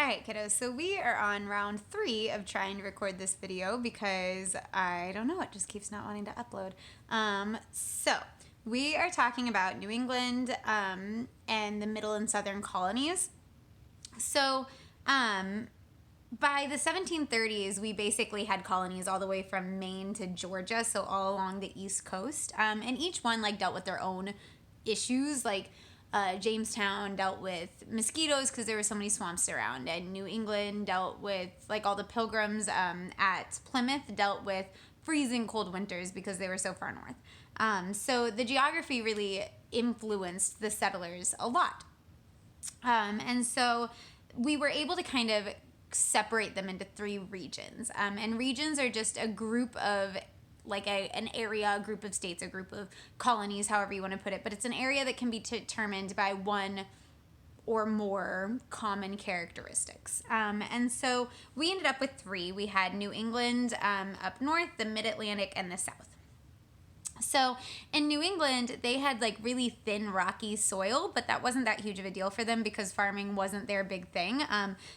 Alright, kiddos, so we are on round 3 of trying to record this video because I don't know, it just keeps not wanting to upload. So we are talking about New England and the middle and southern colonies. So by the 1730s, we basically had colonies all the way from Maine to Georgia, so all along the East Coast. And each one dealt with their own issues, Jamestown dealt with mosquitoes because there were so many swamps around, and New England dealt with all the pilgrims at Plymouth dealt with freezing cold winters because they were so far north. So the geography really influenced the settlers a lot. And so we were able to kind of separate them into 3 regions. And regions are just a group of an area, a group of states, a group of colonies, however you want to put it. But it's an area that can be determined by one or more common characteristics. And so we ended up with 3. We had New England up north, the Mid-Atlantic, and the South. So in New England, they had really thin, rocky soil, but that wasn't that huge of a deal for them because farming wasn't their big thing.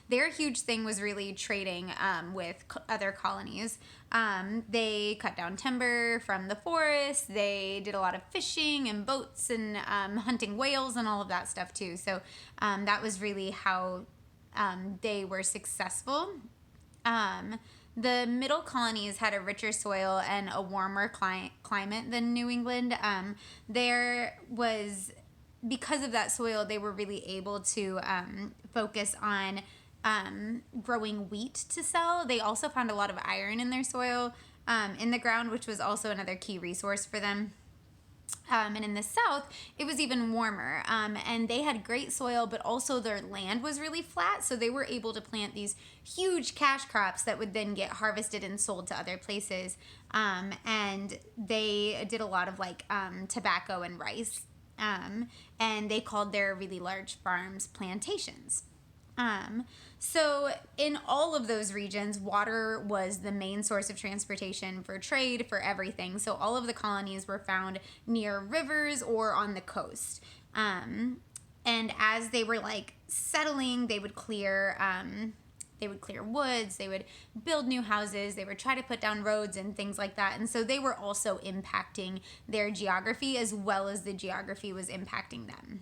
Their huge thing was really trading with other colonies. They cut down timber from the forest. They did a lot of fishing and boats and hunting whales and all of that stuff too. So that was really how they were successful. The middle colonies had a richer soil and a warmer climate than New England. Because of that soil, they were really able to focus on growing wheat to sell. They also found a lot of iron in their soil, in the ground, which was also another key resource for them. And in the South, it was even warmer, and they had great soil, but also their land was really flat, so they were able to plant these huge cash crops that would then get harvested and sold to other places. And they did a lot of tobacco and rice, and they called their really large farms plantations. So in all of those regions, water was the main source of transportation for trade, for everything. So all of the colonies were found near rivers or on the coast. And as they were settling, they would clear woods, they would build new houses, they would try to put down roads and things like that. And so they were also impacting their geography as well as the geography was impacting them.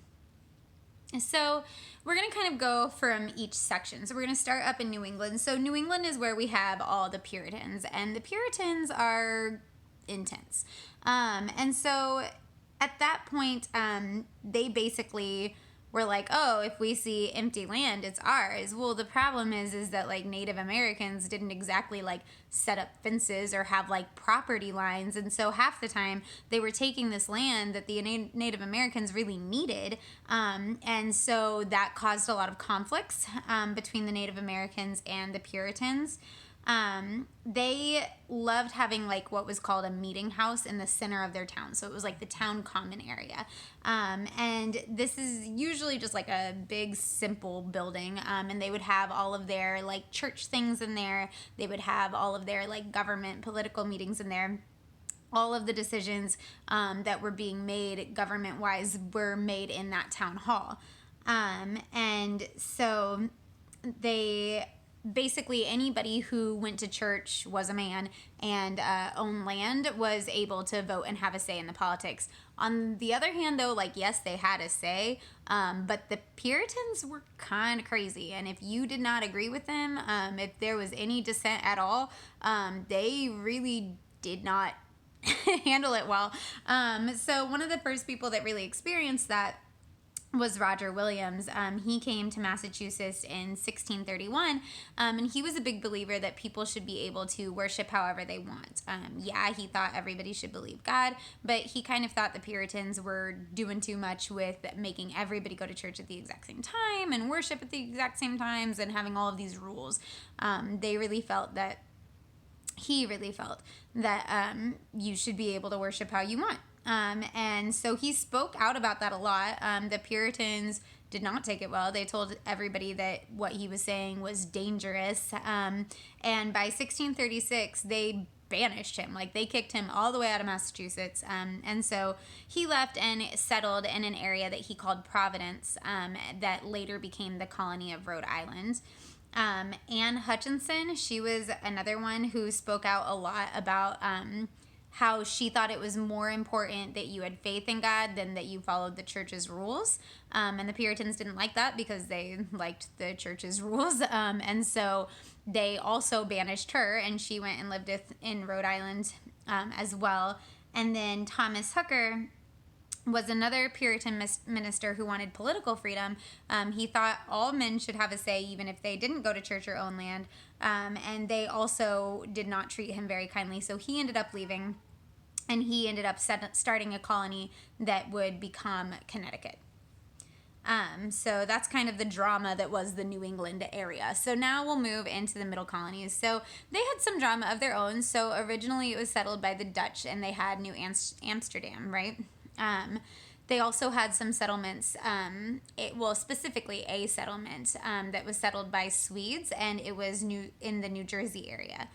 So we're going to kind of go from each section. So we're going to start up in New England. So New England is where we have all the Puritans, and the Puritans are intense. And so at that point, they basically were oh, if we see empty land, it's ours. Well, the problem is that Native Americans didn't exactly set up fences or have property lines, and so half the time they were taking this land that the Native Americans really needed, and so that caused a lot of conflicts between the Native Americans and the Puritans. They loved having what was called a meeting house in the center of their town. So it was the town common area. And this is usually just a big, simple building. And they would have all of their church things in there. They would have all of their government political meetings in there. All of the decisions that were being made government-wise were made in that town hall. And so basically anybody who went to church was a man and owned land was able to vote and have a say in the politics. On the other hand, though, yes, they had a say, but the Puritans were kind of crazy. And if you did not agree with them, if there was any dissent at all, they really did not handle it well. So one of the first people that really experienced that was Roger Williams. He came to Massachusetts in 1631, and he was a big believer that people should be able to worship however they want. He thought everybody should believe God, but he kind of thought the Puritans were doing too much with making everybody go to church at the exact same time and worship at the exact same times and having all of these rules. He really felt that you should be able to worship how you want. And so he spoke out about that a lot. The Puritans did not take it well. They told everybody that what he was saying was dangerous. And by 1636, they banished him. Like, they kicked him all the way out of Massachusetts. And so he left and settled in an area that he called Providence, that later became the colony of Rhode Island. Anne Hutchinson, she was another one who spoke out a lot about how she thought it was more important that you had faith in God than that you followed the church's rules. And the Puritans didn't like that because they liked the church's rules. And so they also banished her, and she went and lived in Rhode Island as well. And then Thomas Hooker was another Puritan minister who wanted political freedom. He thought all men should have a say, even if they didn't go to church or own land. And they also did not treat him very kindly. So he ended up leaving, and he ended up starting a colony that would become Connecticut. So that's kind of the drama that was the New England area. So now we'll move into the middle colonies. So they had some drama of their own. So originally it was settled by the Dutch, and they had New Amsterdam, right? They also had some settlements, specifically a settlement that was settled by Swedes, and it was in the New Jersey area.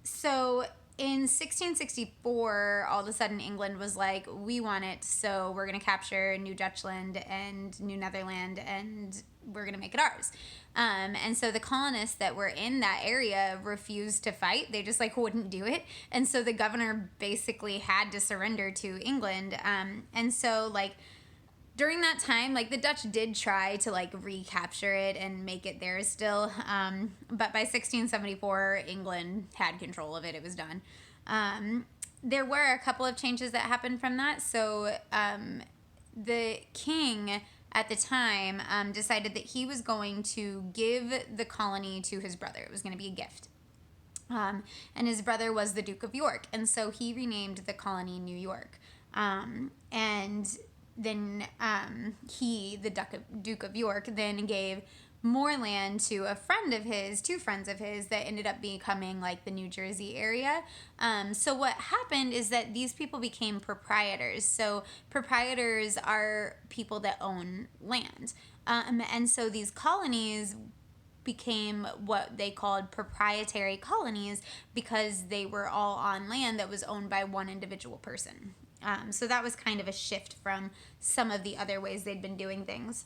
So in 1664, all of a sudden England was like, we want it, so we're going to capture New Dutchland and New Netherland, and we're going to make it ours. And so the colonists that were in that area refused to fight. They just wouldn't do it. And so the governor basically had to surrender to England. And so during that time, the Dutch did try to recapture it and make it theirs still. But by 1674, England had control of it. It was done. There were a couple of changes that happened from that. So the king at the time decided that he was going to give the colony to his brother. It was going to be a gift. And his brother was the Duke of York. And so he renamed the colony New York. And then the Duke of York, then gave more land to two friends of his that ended up becoming the New Jersey area. So what happened is that these people became proprietors. So proprietors are people that own land. And so these colonies became what they called proprietary colonies because they were all on land that was owned by one individual person. So that was kind of a shift from some of the other ways they'd been doing things.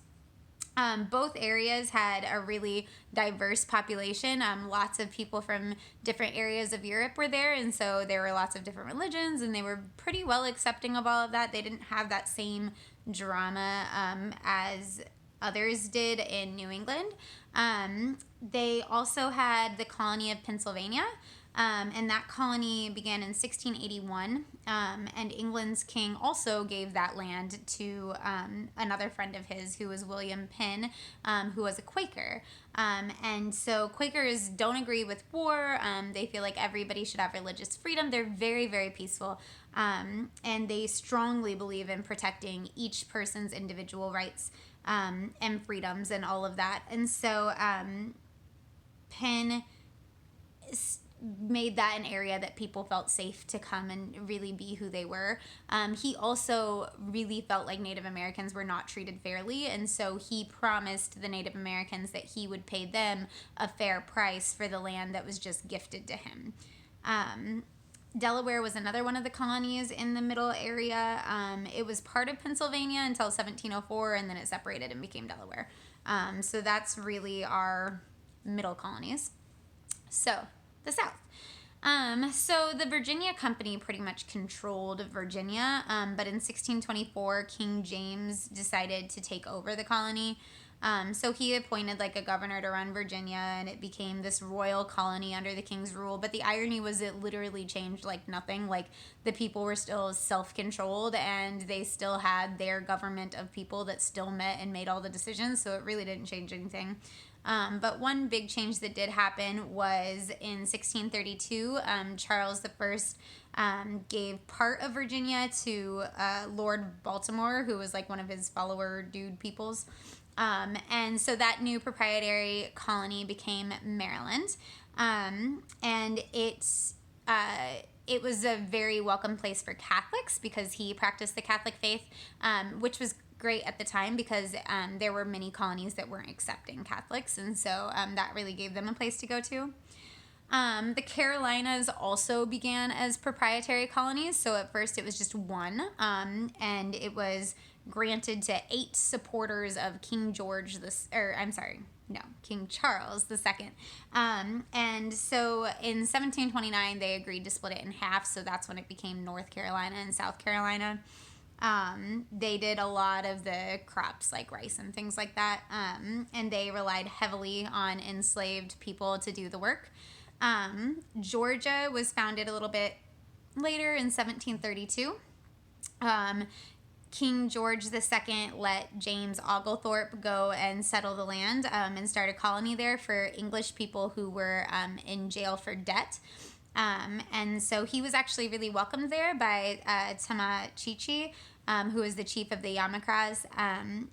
Both areas had a really diverse population. Lots of people from different areas of Europe were there, and so there were lots of different religions, and they were pretty well accepting of all of that. They didn't have that same drama as others did in New England. They also had the colony of Pennsylvania, and that colony began in 1681, and England's king also gave that land to another friend of his who was William Penn, who was a Quaker. And so Quakers don't agree with war. They feel like everybody should have religious freedom. They're very, very peaceful, and they strongly believe in protecting each person's individual rights and freedoms and all of that. And so Penn made that an area that people felt safe to come and really be who they were. He also really felt like Native Americans were not treated fairly, and so he promised the Native Americans that he would pay them a fair price for the land that was just gifted to him. Delaware was another one of the colonies in the middle area. It was part of Pennsylvania until 1704, and then it separated and became Delaware. So that's really our middle colonies. So the South. So the Virginia Company pretty much controlled Virginia, but in 1624, King James decided to take over the colony. So he appointed a governor to run Virginia, and it became this royal colony under the king's rule. But the irony was it literally changed nothing. The people were still self-controlled, and they still had their government of people that still met and made all the decisions. So it really didn't change anything. But one big change that did happen was in 1632, Charles I gave part of Virginia to Lord Baltimore, who was one of his follower dude peoples. And so that new proprietary colony became Maryland. And it was a very welcome place for Catholics because he practiced the Catholic faith, which was great at the time because there were many colonies that weren't accepting Catholics, and so that really gave them a place to go to. The Carolinas also began as proprietary colonies. So at first it was just one, and it was granted to 8 supporters of King George this, or I'm sorry, no, King Charles II. And so in 1729 they agreed to split it in half. So that's when it became North Carolina and South Carolina. They did a lot of the crops like rice and things like that, and they relied heavily on enslaved people to do the work. Georgia was founded a little bit later in 1732. King George II let James Oglethorpe go and settle the land, and start a colony there for English people who were in jail for debt. And so he was actually really welcomed there by Tamachichi, who was the chief of the Yamacras.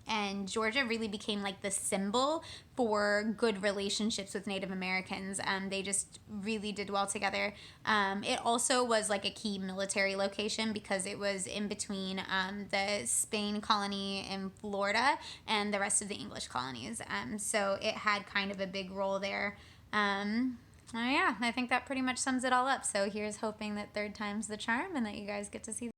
And Georgia really became like the symbol for good relationships with Native Americans. They just really did well together. It also was like a key military location because it was in between the Spain colony in Florida and the rest of the English colonies. So it had kind of a big role there. Yeah, I think that pretty much sums it all up. So here's hoping that third time's the charm and that you guys get to see